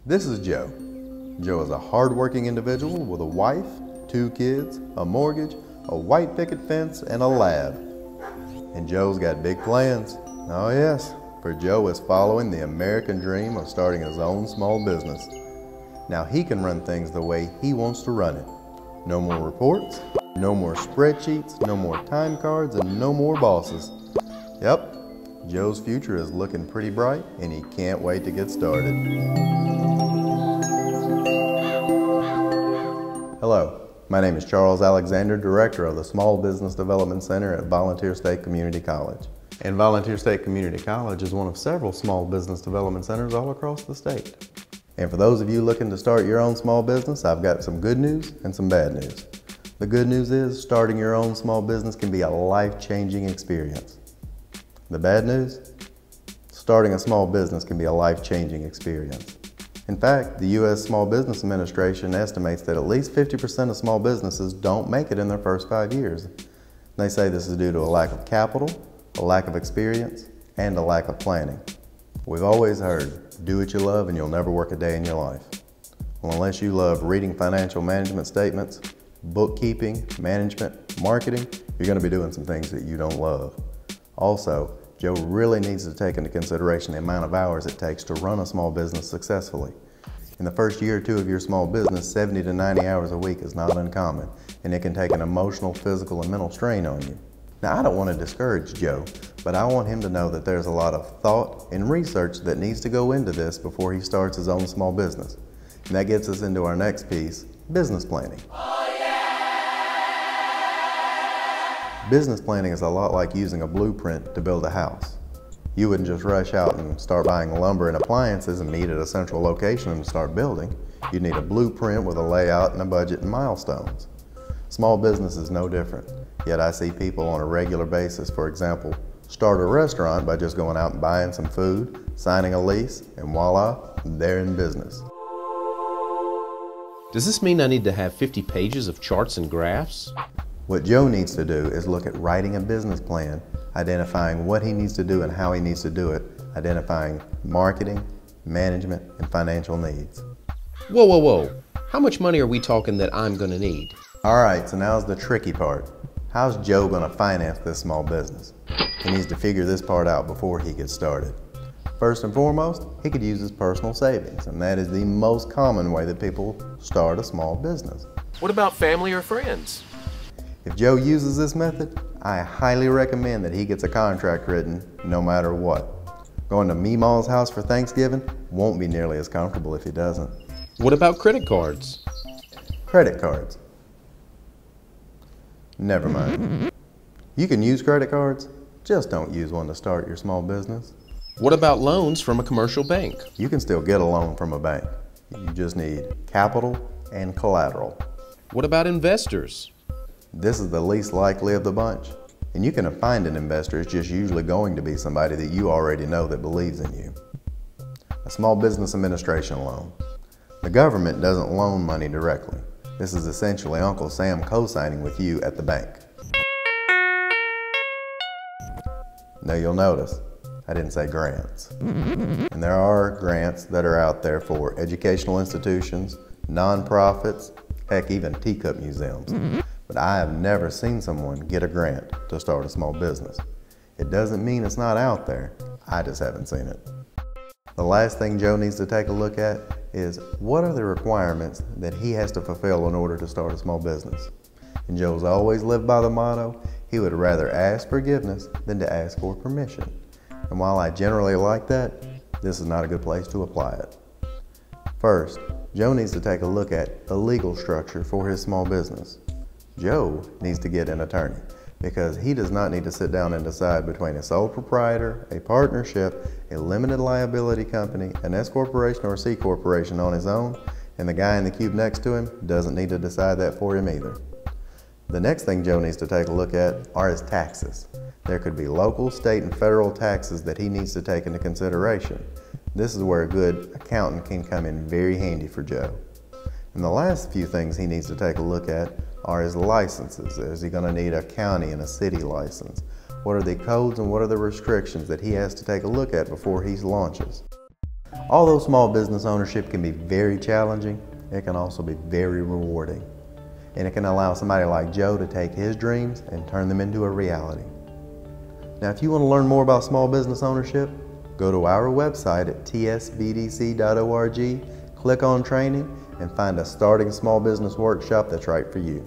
This is Joe. Joe is a hard-working individual with a wife, 2 kids, a mortgage, a white picket fence, and a lab. And Joe's got big plans. Oh yes, for Joe is following the American dream of starting his own small business. Now he can run things the way he wants to run it. No more reports, no more spreadsheets, no more time cards, and no more bosses. Yep, Joe's future is looking pretty bright and he can't wait to get started. Hello, my name is Charles Alexander, Director of the Small Business Development Center at Volunteer State Community College. And Volunteer State Community College is one of several small business development centers all across the state. And for those of you looking to start your own small business, I've got some good news and some bad news. The good news is starting your own small business can be a life-changing experience. The bad news? Starting a small business can be a life-changing experience. In fact, the U.S. Small Business Administration estimates that at least 50% of small businesses don't make it in their first 5 years. They say this is due to a lack of capital, a lack of experience, and a lack of planning. We've always heard, do what you love and you'll never work a day in your life. Well, unless you love reading financial management statements, bookkeeping, management, marketing, you're going to be doing some things that you don't love. Also, Joe really needs to take into consideration the amount of hours it takes to run a small business successfully. In the first year or two of your small business, 70 to 90 hours a week is not uncommon, and it can take an emotional, physical, and mental strain on you. Now, I don't want to discourage Joe, but I want him to know that there's a lot of thought and research that needs to go into this before he starts his own small business. And that gets us into our next piece, business planning. Business planning is a lot like using a blueprint to build a house. You wouldn't just rush out and start buying lumber and appliances and meet at a central location and start building. You'd need a blueprint with a layout and a budget and milestones. Small business is no different, yet I see people on a regular basis, for example, start a restaurant by just going out and buying some food, signing a lease, and voila, they're in business. Does this mean I need to have 50 pages of charts and graphs? What Joe needs to do is look at writing a business plan, identifying what he needs to do and how he needs to do it, identifying marketing, management, and financial needs. Whoa, whoa, whoa. How much money are we talking that I'm going to need? All right, so now's the tricky part. How's Joe going to finance this small business? He needs to figure this part out before he gets started. First and foremost, he could use his personal savings, and that is the most common way that people start a small business. What about family or friends? If Joe uses this method, I highly recommend that he gets a contract written no matter what. Going to Meemaw's house for Thanksgiving won't be nearly as comfortable if he doesn't. What about credit cards? Credit cards. Never mind. You can use credit cards, just don't use one to start your small business. What about loans from a commercial bank? You can still get a loan from a bank. You just need capital and collateral. What about investors? This is the least likely of the bunch. And you can find an investor, it's just usually going to be somebody that you already know that believes in you. A small business administration loan. The government doesn't loan money directly. This is essentially Uncle Sam co-signing with you at the bank. Now you'll notice, I didn't say grants. And there are grants that are out there for educational institutions, nonprofits, heck, even teacup museums. But I have never seen someone get a grant to start a small business. It doesn't mean it's not out there, I just haven't seen it. The last thing Joe needs to take a look at is what are the requirements that he has to fulfill in order to start a small business. And Joe's always lived by the motto, he would rather ask forgiveness than to ask for permission. And while I generally like that, this is not a good place to apply it. First, Joe needs to take a look at the legal structure for his small business. Joe needs to get an attorney because he does not need to sit down and decide between a sole proprietor, a partnership, a limited liability company, an S corporation or a C corporation on his own, and the guy in the cube next to him doesn't need to decide that for him either. The next thing Joe needs to take a look at are his taxes. There could be local, state, and federal taxes that he needs to take into consideration. This is where a good accountant can come in very handy for Joe. And the last few things he needs to take a look at are his licenses. Is he going to need a county and a city license? What are the codes and what are the restrictions that he has to take a look at before he launches? Although small business ownership can be very challenging, it can also be very rewarding. And it can allow somebody like Joe to take his dreams and turn them into a reality. Now, if you want to learn more about small business ownership, go to our website at tsbdc.org, click on training, and find a starting small business workshop that's right for you.